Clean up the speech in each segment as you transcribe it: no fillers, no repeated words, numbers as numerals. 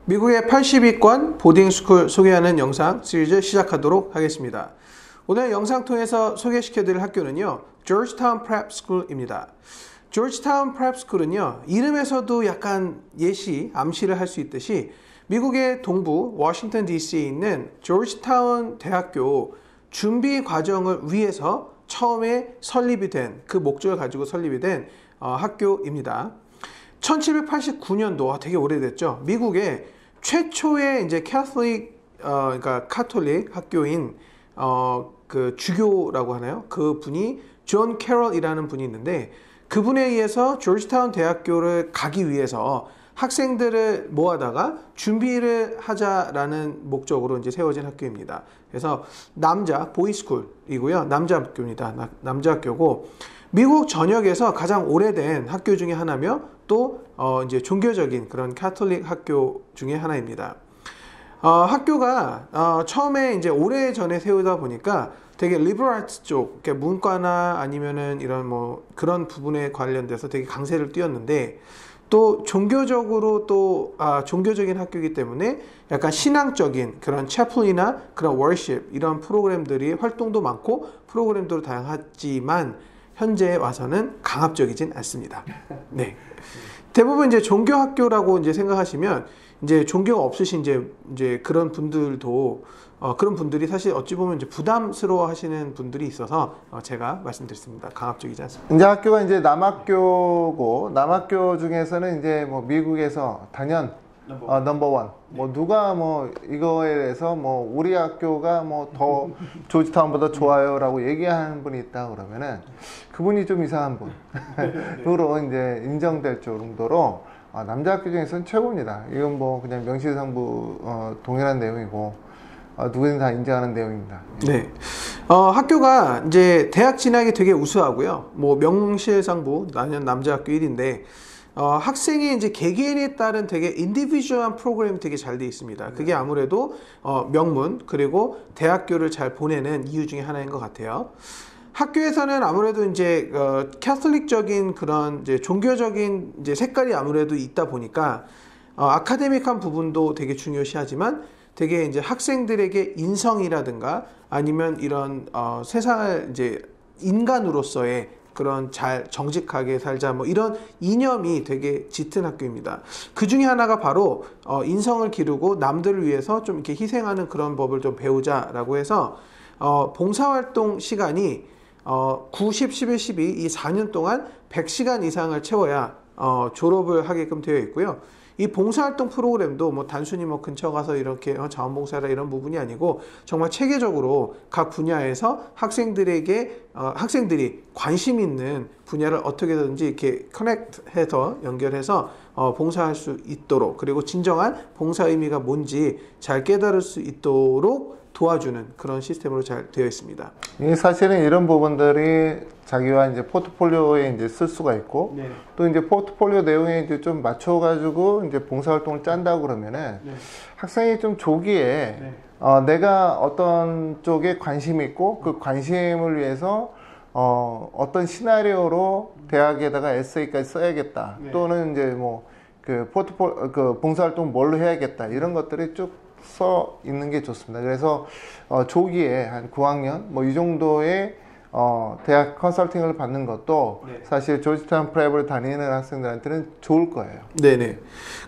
미국의 80위권 보딩스쿨 소개하는 영상 시리즈 시작하도록 하겠습니다. 오늘 영상 통해서 소개시켜드릴 학교는요, 조지타운 프랩 스쿨입니다. 조지타운 프랩 스쿨은요, 이름에서도 약간 암시를 할 수 있듯이 미국의 동부 워싱턴 DC에 있는 조지타운 대학교 준비 과정을 위해서 처음에 설립이 된, 그 목적을 가지고 설립이 된 학교입니다. 1789년도, 되게 오래됐죠. 미국의 최초의 이제 그러니까 카톨릭 학교인 그 주교라고 하나요? 그 분이 존 캐럴이라는 분이 있는데, 그분에 의해서 조지타운 대학교를 가기 위해서 학생들을 모아다가 준비를 하자라는 목적으로 이제 세워진 학교입니다. 그래서 보이스쿨이고요. 남자 학교입니다. 남자 학교고, 미국 전역에서 가장 오래된 학교 중에 하나며 또 이제 종교적인 그런 카톨릭 학교 중에 하나입니다. 학교가 처음에 이제 오래전에 세우다 보니까 되게 리버럴 아트 쪽, 문과나 아니면은 이런 뭐 그런 부분에 관련돼서 되게 강세를 띄었는데, 또 종교적으로 종교적인 학교이기 때문에 약간 신앙적인 그런 채플이나 그런 워십 이런 프로그램들이 활동도 많고 프로그램도 다양하지만 현재 와서는 강압적이진 않습니다. 네. 대부분 이제 종교 학교라고 이제 생각하시면 이제 종교가 없으신 이제 그런 분들도 그런 분들이 사실 어찌 보면 이제 부담스러워 하시는 분들이 있어서 제가 말씀드렸습니다. 강압적이지 않습니다. 이제 학교가 이제 남학교고, 남학교 중에서는 이제 뭐 미국에서 단연 넘버원. 뭐 누가 뭐 이거에 대해서 뭐 우리 학교가 뭐 더 조지타운보다 좋아요라고 얘기하는 분이 있다 그러면은 그분이 좀 이상한 분으로 이제 인정될 정도로 남자 학교 중에서는 최고입니다. 이건 뭐 그냥 명실상부 동일한 내용이고 누구든 다 인정하는 내용입니다. 네. 학교가 이제 대학 진학이 되게 우수하고요. 뭐 명실상부 남자 학교 1인데 학생이 이제 개개인에 따른 되게 인디비주얼한 프로그램이 되게 잘 돼 있습니다. 그게 아무래도 명문 그리고 대학교를 잘 보내는 이유 중에 하나인 것 같아요. 학교에서는 아무래도 이제 캐톨릭적인 그런 이제 종교적인 이제 색깔이 아무래도 있다 보니까 아카데믹한 부분도 되게 중요시하지만 되게 이제 학생들에게 인성이라든가 아니면 이런 세상을 이제 인간으로서의 그런 잘 정직하게 살자 뭐 이런 이념이 되게 짙은 학교입니다. 그 중에 하나가 바로 인성을 기르고 남들을 위해서 좀 이렇게 희생하는 그런 법을 좀 배우자라고 해서 봉사활동 시간이 9, 10, 11, 12 이 4년 동안 100시간 이상을 채워야 졸업을 하게끔 되어 있고요. 이 봉사활동 프로그램도 뭐 단순히 뭐 근처 가서 이렇게 자원봉사라 이런 부분이 아니고 정말 체계적으로 각 분야에서 학생들이 관심 있는 분야를 어떻게든지 이렇게 커넥트해서 연결해서 봉사할 수 있도록, 그리고 진정한 봉사 의미가 뭔지 잘 깨달을 수 있도록 도와주는 그런 시스템으로 잘 되어 있습니다. 사실은 이런 부분들이 자기와 이제 포트폴리오에 이제 쓸 수가 있고, 네. 또 이제 포트폴리오 내용에 이제 좀 맞춰가지고 이제 봉사활동을 짠다고 그러면은 네. 학생이 좀 조기에 네. 내가 어떤 쪽에 관심이 있고 그 관심을 위해서 어떤 시나리오로 대학에다가 에세이까지 써야겠다. 네. 또는 이제 뭐 그 봉사활동 뭘로 해야겠다. 이런 것들이 쭉 써 있는 게 좋습니다. 그래서 조기에 한 9학년 뭐 이 정도의 대학 컨설팅을 받는 것도 네. 사실 조지타운 프랩을 다니는 학생들한테는 좋을 거예요. 네네.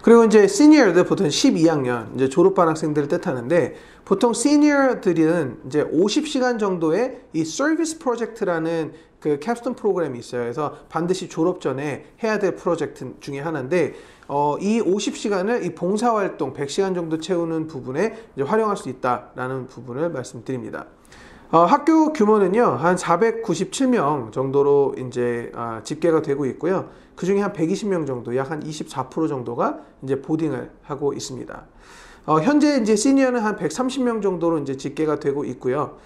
그리고 이제 시니어들 보통 12학년 이제 졸업반 학생들을 뜻하는데, 보통 시니어들은 이제 50시간 정도의 이 서비스 프로젝트라는 그 캡스톤 프로그램이 있어요. 그래서 반드시 졸업 전에 해야 될 프로젝트 중에 하나인데, 이 50시간을 이 봉사활동 100시간 정도 채우는 부분에 이제 활용할 수 있다라는 부분을 말씀드립니다. 학교 규모는요, 한 497명 정도로 이제 집계가 되고 있고요. 그 중에 한 120명 정도, 약 한 24% 정도가 이제 보딩을 하고 있습니다. 현재 이제 시니어는 한 130명 정도로 이제 집계가 되고 있고요.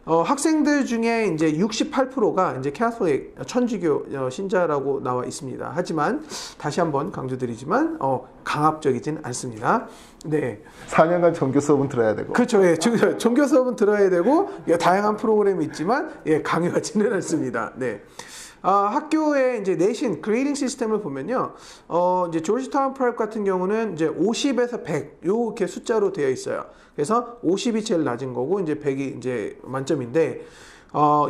학생들 중에 이제 68%가 이제 캐톨릭 천주교 신자라고 나와 있습니다. 하지만 다시 한번 강조드리지만 강압적이진 않습니다. 네. 4년간 종교 수업은 들어야 되고. 그렇죠. 예. 종교 수업은 들어야 되고, 다양한 프로그램이 있지만 강요하지는 않습니다. 네. 학교의 이제 내신 그레이딩 시스템을 보면요, 이제 조지타운 프랩 같은 경우는 이제 50에서 100 요렇게 숫자로 되어 있어요. 그래서 50이 제일 낮은 거고 이제 100이 이제 만점인데,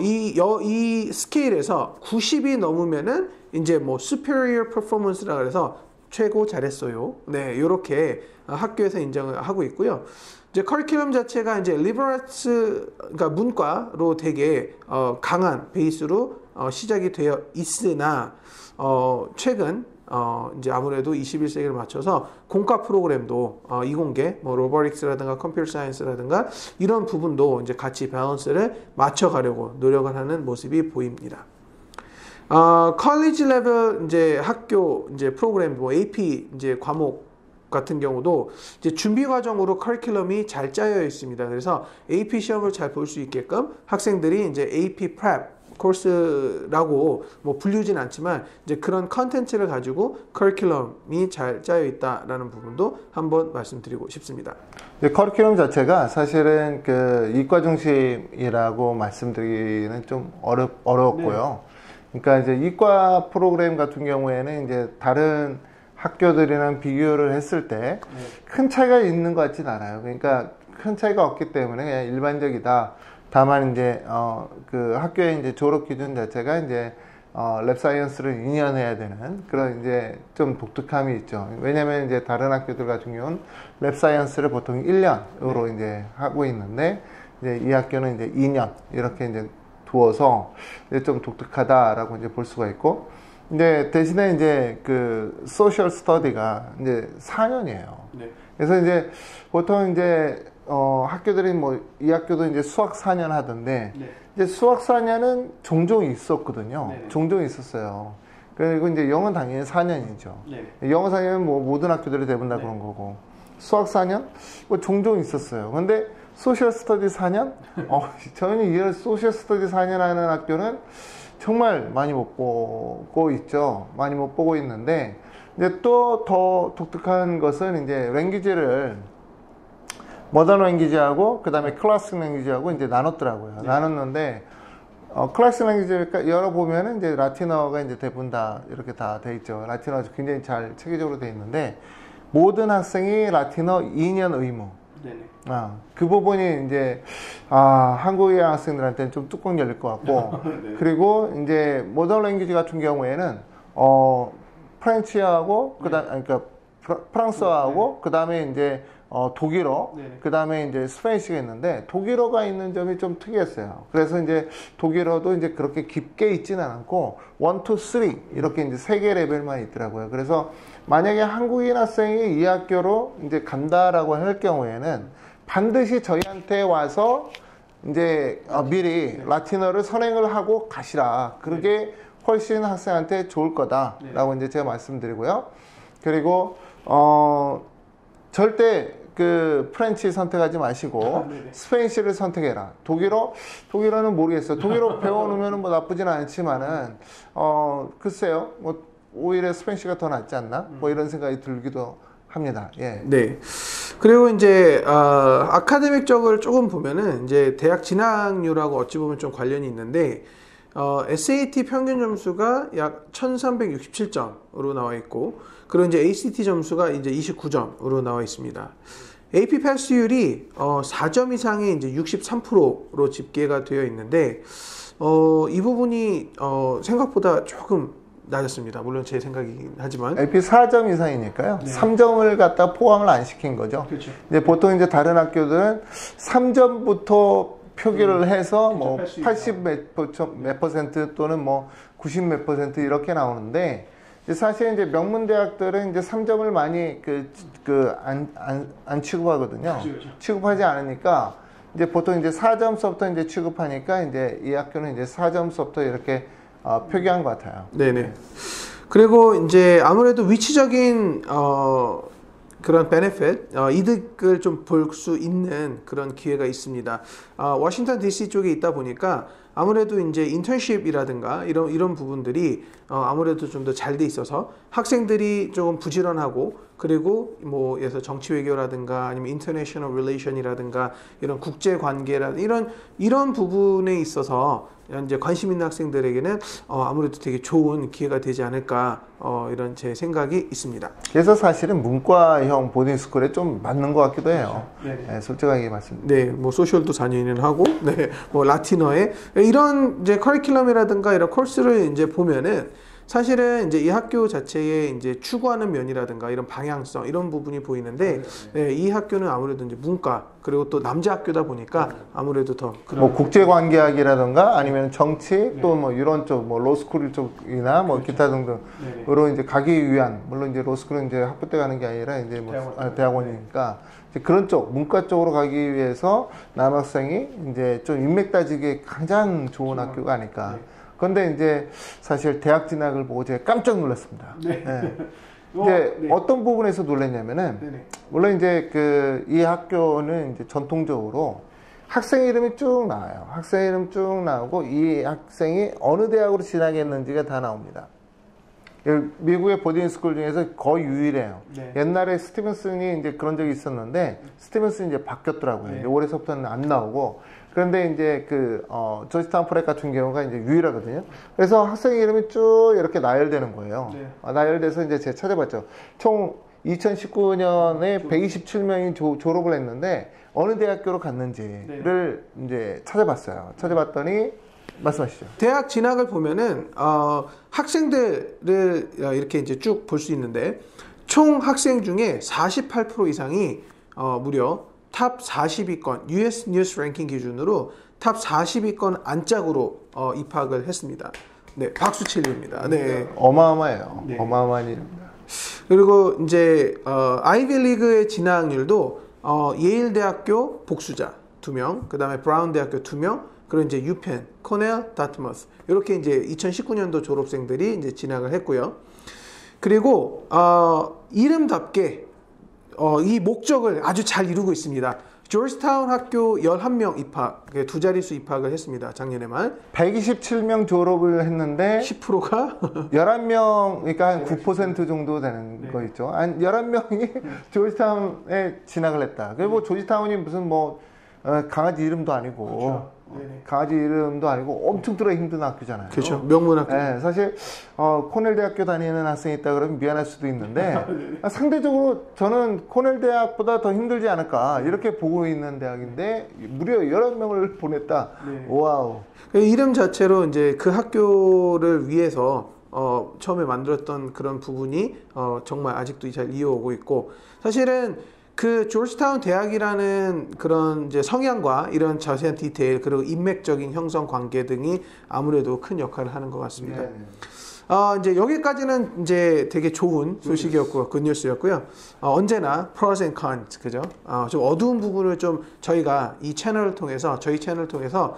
이 스케일에서 90이 넘으면은 이제 뭐 superior performance라 그래서 최고 잘했어요. 네, 이렇게 학교에서 인정을 하고 있고요. 이제 커리큘럼 자체가 이제 리버럴 아츠, 그러니까 문과로 되게 강한 베이스로 시작이 되어 있으나 최근 이제 아무래도 21세기를 맞춰서 공과 프로그램도 이공계, 뭐 로보틱스라든가 컴퓨터 사이언스라든가 이런 부분도 이제 같이 밸런스를 맞춰가려고 노력을 하는 모습이 보입니다. 컬리지 레벨 이제 학교 이제 프로그램 뭐 AP 이제 과목 같은 경우도 이제 준비 과정으로 커리큘럼이 잘 짜여 있습니다. 그래서 AP 시험을 잘 볼 수 있게끔 학생들이 이제 AP Prep 코스라고 뭐 불리우진 않지만 이제 그런 컨텐츠를 가지고 커리큘럼이 잘 짜여 있다라는 부분도 한번 말씀드리고 싶습니다. 커리큘럼 자체가 사실은 그 이과 중심이라고 말씀드리기는 좀 어렵고요. 네. 그러니까 이제 이과 프로그램 같은 경우에는 이제 다른 학교들이랑 비교를 했을 때 큰 차이가 있는 것 같진 않아요. 그러니까 큰 차이가 없기 때문에 그냥 일반적이다. 다만 이제 그 학교의 이제 졸업 기준 자체가 이제 랩 사이언스를 2년 해야 되는 그런 이제 좀 독특함이 있죠. 왜냐면 이제 다른 학교들 같은 경우는 랩 사이언스를 보통 1년으로 이제 하고 있는데 이제 이 학교는 이제 2년 이렇게 이제 두어서 이제 좀 독특하다라고 이제 볼 수가 있고, 근데 대신에 이제 그 소셜 스터디가 이제 4년이에요. 네. 그래서 이제 보통 이제 학교들이 뭐 이 학교도 이제 수학 4년 하던데 네. 이제 수학 4년은 종종 있었거든요. 네. 종종 있었어요. 그리고 이제 영어는 당연히 4년이죠. 네. 영어 4년은 뭐 모든 학교들이 대부분 다 네. 그런 거고, 수학 4년 뭐 종종 있었어요. 근데 소셜 스터디 4년? 저는 이 소셜 스터디 4년 하는 학교는 정말 많이 못 보고 있죠. 많이 못 보고 있는데, 이제 또 더 독특한 것은 이제 랭귀지를 모던 랭귀지하고 그 다음에 클래식 랭귀지하고 이제 나눴더라고요. 네. 나눴는데 클래식 랭귀지 열어보면은 이제 라틴어가 이제 대부분 다 이렇게 다 돼 있죠. 라틴어 굉장히 잘 체계적으로 돼 있는데, 모든 학생이 라틴어 2년 의무. 네네. 그 부분이 이제 한국의 학생들한테는 좀 뚜껑 열릴 것 같고 네. 그리고 이제 모던 랭귀지 같은 경우에는 프렌치하고 그다음 그러니까 프랑스어하고 네. 그다음에 이제 독일어, 네. 그 다음에 이제 스페인시가 있는데, 독일어가 있는 점이 좀 특이했어요. 그래서 이제 독일어도 이제 그렇게 깊게 있지는 않고, 1, 2, 3, 이렇게 이제 3개 레벨만 있더라고요. 그래서 만약에 한국인 학생이 이 학교로 이제 간다라고 할 경우에는 반드시 저희한테 와서 이제 미리 라틴어를 선행을 하고 가시라. 그게 훨씬 학생한테 좋을 거다라고 이제 제가 말씀드리고요. 그리고, 절대 그 프렌치 선택하지 마시고 스페인시를 선택해라. 독일어는 모르겠어요. 독일어 배워놓으면 뭐 나쁘지는 않지만은 글쎄요, 뭐 오히려 스페인시가 더 낫지 않나? 뭐 이런 생각이 들기도 합니다. 예. 네. 그리고 이제 아카데믹적을 조금 보면은 이제 대학 진학률하고 어찌 보면 좀 관련이 있는데, SAT 평균 점수가 약 1367점으로 나와 있고, 그리고 이제 ACT 점수가 이제 29점으로 나와 있습니다. AP 패스율이 4점 이상의 이제 63%로 집계가 되어 있는데, 이 부분이 생각보다 조금 낮았습니다. 물론 제 생각이긴 하지만. AP 4점 이상이니까요. 네. 3점을 갖다 포함을 안 시킨 거죠. 그렇죠. 이제 보통 이제 다른 학교들은 3점부터 표기를 해서 뭐 80 몇 퍼센트 또는 뭐 90 몇 퍼센트 이렇게 나오는데, 사실 이제 명문대학들은 이제 3점을 많이 안 취급하거든요. 그렇죠. 취급하지 않으니까 이제 보통 이제 4점서부터 이제 취급하니까 이제 이 학교는 이제 4점서부터 이렇게 표기한 것 같아요. 네네. 그리고 이제 아무래도 위치적인 그런 베네핏, 이득을 좀 볼 수 있는 그런 기회가 있습니다. 워싱턴 DC 쪽에 있다 보니까 아무래도 이제 인턴십이라든가 이런 부분들이 아무래도 좀 더 잘 돼 있어서 학생들이 조금 부지런하고 그리고 뭐 예를 들어서 정치 외교라든가 아니면 인터내셔널 릴레이션이라든가 이런 국제 관계라 이런 부분에 있어서 이제 관심 있는 학생들에게는 아무래도 되게 좋은 기회가 되지 않을까 이런 제 생각이 있습니다. 그래서 사실은 문과형 보딩스쿨에 좀 맞는 것 같기도 해요. 그렇죠. 네, 솔직하게 말씀드립니다. 네, 뭐 소셜도 4년이나 하고, 네, 뭐 라틴어에 이런 이제 커리큘럼이라든가 이런 코스를 이제 보면은 사실은 이제 이 학교 자체에 이제 추구하는 면이라든가 이런 방향성 이런 부분이 보이는데 네, 이 학교는 아무래도 이제 문과 그리고 또 남자 학교다 보니까 아무래도 더 그런 뭐 국제관계학이라든가 아니면 정치 또 뭐 이런 쪽 뭐 로스쿨 쪽이나 뭐 그렇죠. 기타 등등으로 이제 가기 위한 물론 이제 로스쿨은 이제 학부 때 가는 게 아니라 이제 뭐 대학원이니까 이제 그런 쪽 문과 쪽으로 가기 위해서 남학생이 이제 좀 인맥 따지기에 가장 좋은 학교가 아닐까. 네. 그런데 이제 사실 대학 진학을 보고 제가 깜짝 놀랐습니다. 네. 네. 이제 네. 어떤 부분에서 놀랐냐면은 네네. 물론 이제 이 학교는 이제 전통적으로 학생 이름이 쭉 나와요. 학생 이름 쭉 나오고 이 학생이 어느 대학으로 진학했는지가 다 나옵니다. 미국의 보딩스쿨 중에서 거의 유일해요. 네. 옛날에 스티븐슨이 이제 그런 적이 있었는데 스티븐슨이 이제 바뀌었더라고요. 네. 이제 올해서부터는 안 나오고 그런데 이제 조지타운 프랩 같은 경우가 이제 유일하거든요. 그래서 학생 이름이 쭉 이렇게 나열되는 거예요. 네. 나열돼서 이제 제가 찾아봤죠. 총 2019년에 127명이 졸업을 했는데 어느 대학교로 갔는지를 네. 이제 찾아봤어요. 찾아봤더니 말씀하시죠. 대학 진학을 보면은 학생들을 이렇게 이제 쭉 볼 수 있는데 총 학생 중에 48% 이상이 무려 탑 40위권 US 뉴스 랭킹 기준으로 탑 40위권 안짝으로 입학을 했습니다. 네, 박수 칠립니다. 네, 어마어마해요. 네. 어마어마한 일입니다. 그리고 이제 아이비리그의 진학률도 예일 대학교 복수자 2명, 그 다음에 브라운 대학교 2명, 그리고 이제 유펜, 코넬, 다트머스 이렇게 이제 2019년도 졸업생들이 이제 진학을 했고요. 그리고 이름답게 이 목적을 아주 잘 이루고 있습니다. 조지타운 학교 11명 입학, 두 자릿수 입학을 했습니다. 작년에만. 127명 졸업을 했는데 10%가 11명, 그러니까 한 9% 정도 되는 네. 거 있죠. 한 11명이 조지타운에 진학을 했다. 그리고 뭐 조지타운이 무슨 뭐 강아지 이름도 아니고 그렇죠. 강아지 이름도 아니고 엄청 들어 힘든 학교잖아요. 그렇죠. 명문학교. 네, 사실 코넬 대학교 다니는 학생이 있다 그러면 미안할 수도 있는데 상대적으로 저는 코넬 대학보다 더 힘들지 않을까 이렇게 보고 있는 대학인데 무려 11명을 보냈다. 네. 와우. 이름 자체로 이제 그 학교를 위해서 처음에 만들었던 그런 부분이 정말 아직도 잘 이어오고 있고 사실은 그 조지타운 대학이라는 그런 이제 성향과 이런 자세한 디테일 그리고 인맥적인 형성 관계 등이 아무래도 큰 역할을 하는 것 같습니다. 네. 이제 여기까지는 이제 되게 좋은 소식이었고 굿뉴스였고요. 언제나 pros and cons 그죠? 좀 어두운 부분을 좀 저희가 이 채널을 통해서 저희 채널을 통해서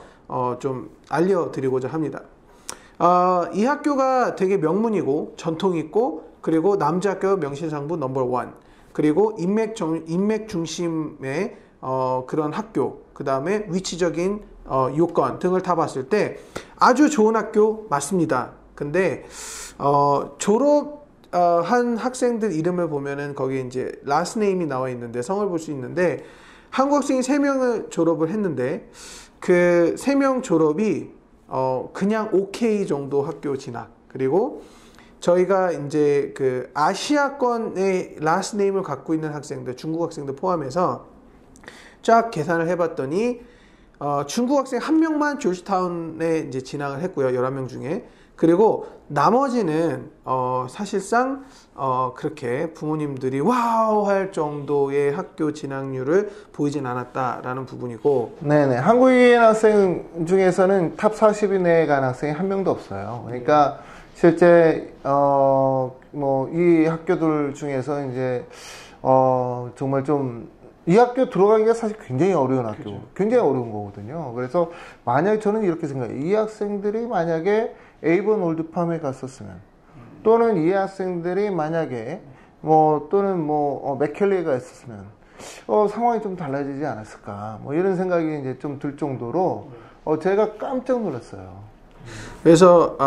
좀 알려드리고자 합니다. 이 학교가 되게 명문이고 전통 있고 그리고 남자 학교 명실상부 넘버 원. 그리고 인맥 중심의 그런 학교, 그 다음에 위치적인 요건 등을 다 봤을 때 아주 좋은 학교 맞습니다. 근데 졸업한 학생들 이름을 보면은 거기에 이제 last name이 나와 있는데 성을 볼 수 있는데 한국 학생이 3명을 졸업을 했는데 그 3명 졸업이 그냥 OK 정도 학교 진학 그리고 저희가 이제 그 아시아권의 라스트 네임을 갖고 있는 학생들, 중국 학생들 포함해서 쫙 계산을 해봤더니 중국 학생 1명만 조지타운에 이제 진학을 했고요. 11명 중에. 그리고 나머지는 사실상 그렇게 부모님들이 와우 할 정도의 학교 진학률을 보이진 않았다라는 부분이고. 네네. 한국인 학생 중에서는 탑 40위 내에 간 학생이 1명도 없어요. 그러니까 실제 뭐 이 학교들 중에서 이제 정말 좀 이 학교 들어가기가 사실 굉장히 어려운 학교, 그렇죠. 굉장히 어려운 거거든요. 그래서 만약에 저는 이렇게 생각해요. 이 학생들이 만약에 에이번 올드팜에 갔었으면, 또는 이 학생들이 만약에 또는 맥켈리에 갔었으면 상황이 좀 달라지지 않았을까, 이런 생각이 이제 좀 들 정도로 제가 깜짝 놀랐어요. 그래서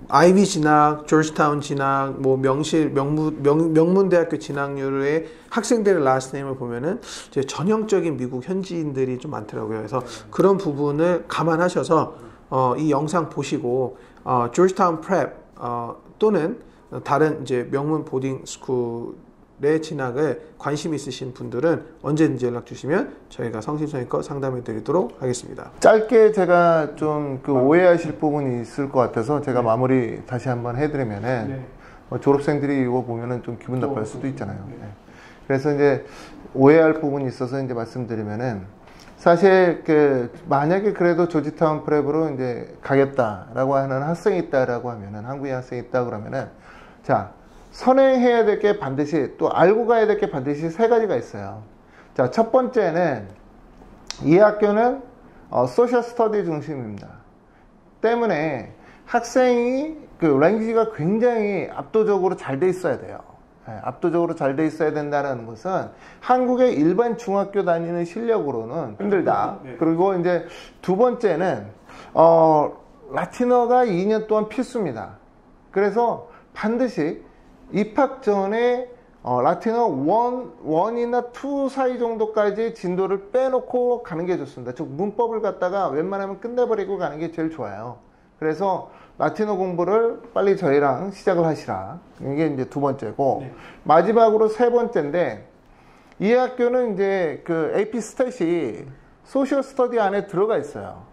아이비 진학, 조지타운 진학, 뭐 명문대학교 진학률의 학생들의 라스트 네임을 보면은 이제 전형적인 미국 현지인들이 좀 많더라고요. 그래서 그런 부분을 감안하셔서 이 영상 보시고 조지타운 프랩 또는 다른 이제 명문 보딩 스쿨의 진학에 관심 있으신 분들은 언제든지 연락 주시면 저희가 성심성의껏 상담해 드리도록 하겠습니다. 짧게 제가 좀 그 오해하실 부분이 있을 것 같아서 제가 마무리 다시 한번 해드리면은 졸업생들이 이거 보면은 좀 기분 나빠할 수도 있잖아요. 그래서 이제 오해할 부분이 있어서 이제 말씀드리면은 사실 그 만약에 그래도 조지타운 프랩으로 이제 가겠다라고 하는 학생이 있다라고 하면은 한국인 학생이 있다 그러면은 자 선행해야 될 게 반드시 또 알고 가야 될 게 반드시 세 가지가 있어요. 자, 첫 번째는 이 학교는 소셜 스터디 중심입니다. 때문에 학생이 그 랭귀지가 굉장히 압도적으로 잘 돼 있어야 돼요. 압도적으로 잘 돼 있어야 된다는 것은 한국의 일반 중학교 다니는 실력으로는 힘들다. 그리고 이제 두 번째는 라틴어가 2년 동안 필수입니다. 그래서 반드시 입학 전에 라틴어 1이나 2 사이 정도까지 진도를 빼놓고 가는 게 좋습니다. 즉 문법을 갖다가 웬만하면 끝내버리고 가는 게 제일 좋아요. 그래서 라틴어 공부를 빨리 저희랑 시작을 하시라. 이게 이제 두 번째고 마지막으로 세 번째인데 이 학교는 이제 그 AP 스탯이 소셜 스터디 안에 들어가 있어요.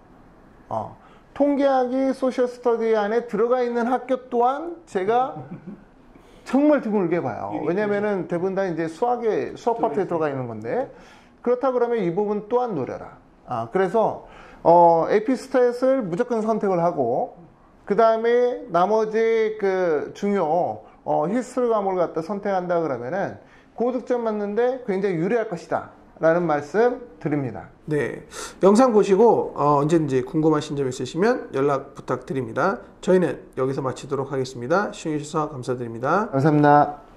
통계학이 소셜 스터디 안에 들어가 있는 학교 또한 제가 정말 드물게 봐요. 왜냐면은 대부분 다 이제 수학 파트에 들어가 있는 건데 그렇다 그러면 이 부분 또한 노려라. 그래서 AP 스탯을 무조건 선택을 하고 그 다음에 나머지 그 중요 히스토리 과목을 갖다 선택한다 그러면은 고득점 맞는데 굉장히 유리할 것이다 라는 말씀 드립니다. 네, 영상 보시고 언제든지 궁금하신 점 있으시면 연락 부탁드립니다. 저희는 여기서 마치도록 하겠습니다. 시청해주셔서 감사드립니다. 감사합니다.